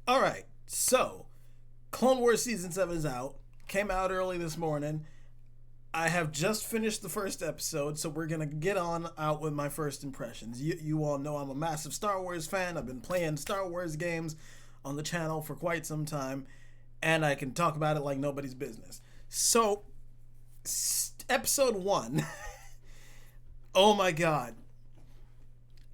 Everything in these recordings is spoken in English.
All right, so Clone Wars Season 7 is out. Came out early this morning. I have just finished the first episode, so we're going to get on out with my first impressions. You all know I'm a massive Star Wars fan. I've been playing Star Wars games on the channel for quite some time, and I can talk about it like nobody's business. So, episode 1. Oh my god.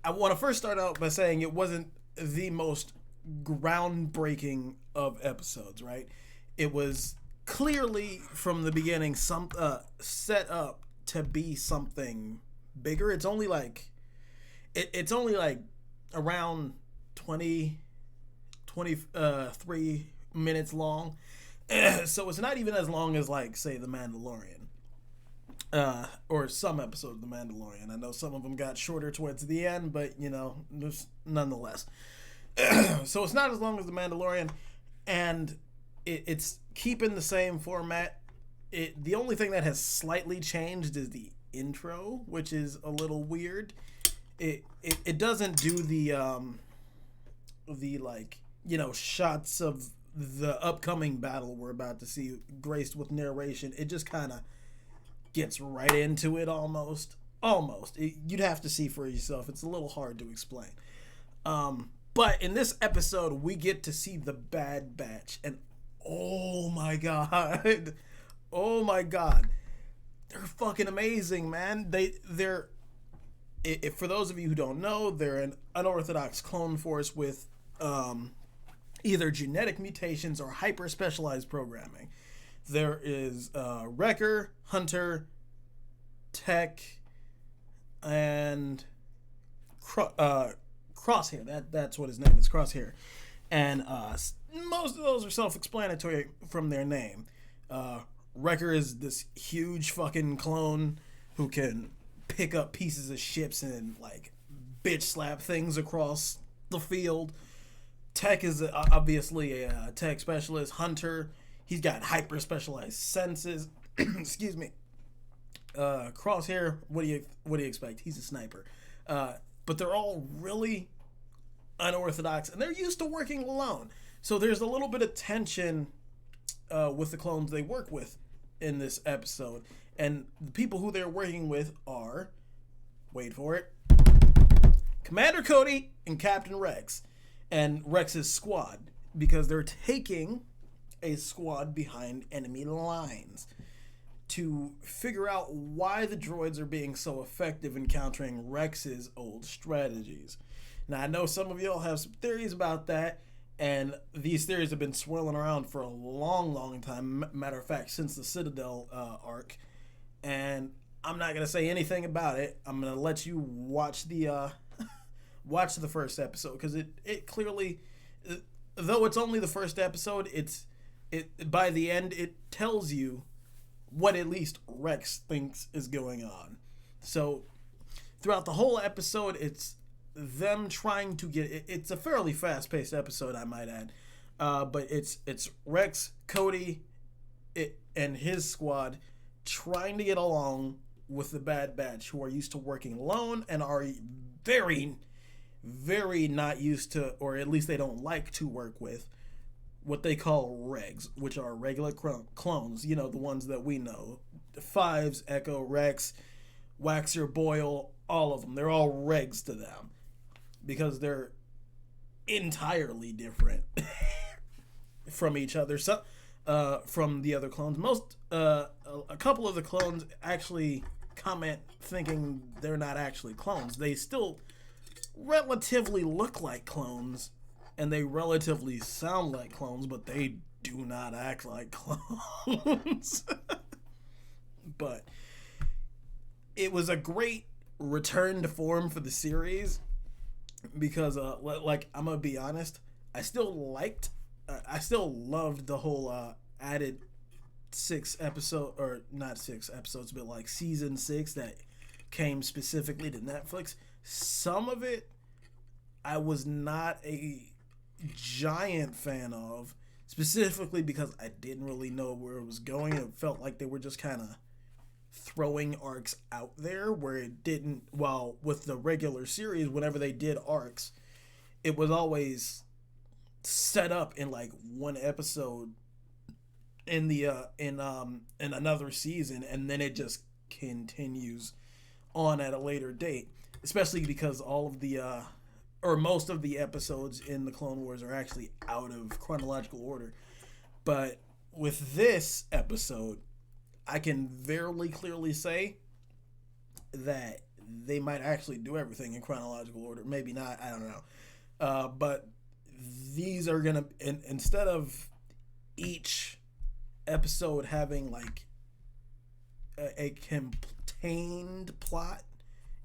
I want to first start out by saying it wasn't the most groundbreaking of episodes, right? It was clearly from the beginning set up to be something bigger. It's only like around 23 minutes long. So it's not even as long as, like, say, The Mandalorian. Or some episodes of The Mandalorian. I know some of them got shorter towards the end, but, nonetheless. So it's not as long as The Mandalorian, and it's keeping the same format. The only thing that has slightly changed is the intro, which is a little weird. It doesn't do the shots of the upcoming battle we're about to see graced with narration. It just kind of gets right into it almost. You'd have to see for yourself. It's a little hard to explain. But in this episode, we get to see the Bad Batch, and oh my god, they're fucking amazing, man. They're for those of you who don't know, they're an unorthodox clone force with either genetic mutations or hyper specialized programming. There is Wrecker, Hunter, Tech, and Crosshair. That's what his name is, Crosshair. And most of those are self-explanatory from their name. Wrecker is this huge fucking clone who can pick up pieces of ships and, like, bitch slap things across the field. Tech is obviously a tech specialist. Hunter, he's got hyper specialized senses. Excuse me. Crosshair, what do you expect? He's a sniper. But they're all really unorthodox, and they're used to working alone. So there's a little bit of tension with the clones they work with in this episode. And the people who they're working with are, wait for it, Commander Cody and Captain Rex, and Rex's squad, because they're taking a squad behind enemy lines to figure out why the droids are being so effective in countering Rex's old strategies. Now, I know some of y'all have some theories about that, and these theories have been swirling around for a long time. Matter of fact, since the Citadel arc. And I'm not going to say anything about it. I'm going to let you watch the watch the first episode, because it clearly, though it's only the first episode, it by the end, it tells you what at least Rex thinks is going on. So throughout the whole episode, it's them trying to get it's a fairly fast-paced episode, I might add, but it's Rex, Cody, and his squad trying to get along with the Bad Batch, who are used to working alone and are very, very not used to, or at least they don't like to work with, what they call regs, which are regular clones, the ones that we know. The Fives, Echo, Rex, Waxer, Boyle, all of them. They're all regs to them, because they're entirely different from each other. So, from the other clones. A couple of the clones actually comment thinking they're not actually clones. They still relatively look like clones, and they relatively sound like clones, but they do not act like clones. But it was a great return to form for the series, because like, I'm gonna be honest, I still loved the whole added 6 episode, or not 6 episodes, but like season 6 that came specifically to Netflix. Some of it I was not a giant fan of, specifically because I didn't really know where it was going. It felt like they were just kind of throwing arcs out there where it didn't, while with the regular series, whenever they did arcs, it was always set up in like one episode in the in another season, and then it just continues on at a later date, especially because all of the or most of the episodes in the Clone Wars are actually out of chronological order. But with this episode, I can very clearly say that they might actually do everything in chronological order. Maybe not, I don't know. But these are gonna, instead of each episode having like a contained plot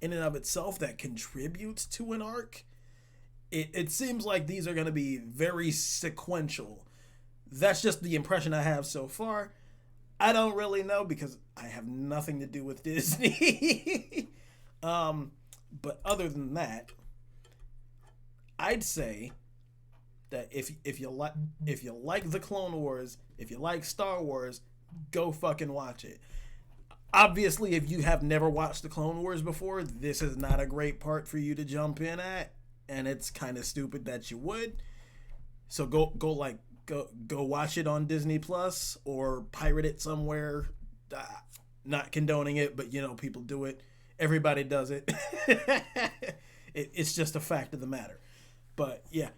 in and of itself that contributes to an arc, it seems like these are going to be very sequential. That's just the impression I have so far. I don't really know because I have nothing to do with Disney. But other than that, I'd say that if you like the Clone Wars, if you like Star Wars, go fucking watch it. Obviously, if you have never watched the Clone Wars before, this is not a great part for you to jump in at, and it's kind of stupid that you would. So go watch it on Disney Plus or pirate it somewhere. Not condoning it, but you know, people do it. Everybody does it. It's just a fact of the matter. But yeah,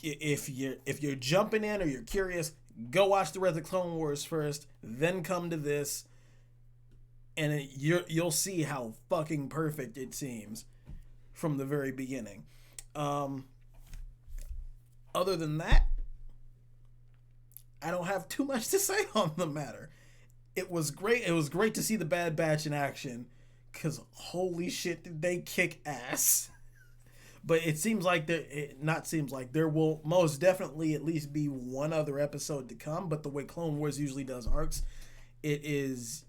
if you're jumping in or you're curious, go watch the rest of Clone Wars first, then come to this, and you'll see how fucking perfect it seems from the very beginning. Other than that, I don't have too much to say on the matter. It was great. It was great to see the Bad Batch in action, because holy shit, did they kick ass. But it seems like there will most definitely at least be one other episode to come. But the way Clone Wars usually does arcs, it is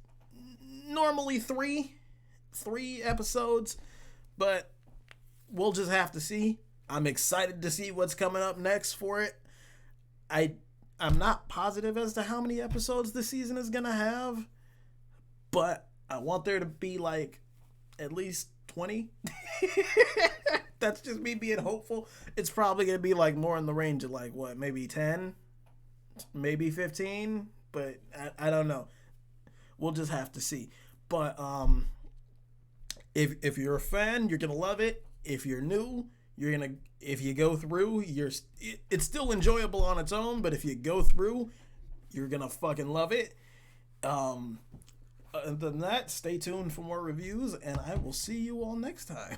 normally three episodes. But we'll just have to see. I'm excited to see what's coming up next for it. I'm not positive as to how many episodes the season is gonna have, but I want there to be like at least 20. That's just me being hopeful. It's probably gonna be like more in the range of like what, maybe 10, maybe 15, but I don't know. We'll just have to see. But if you're a fan, you're gonna love it. If you're new, if you go through, it's still enjoyable on its own, but if you go through, you're gonna fucking love it. Other than that, stay tuned for more reviews, and I will see you all next time.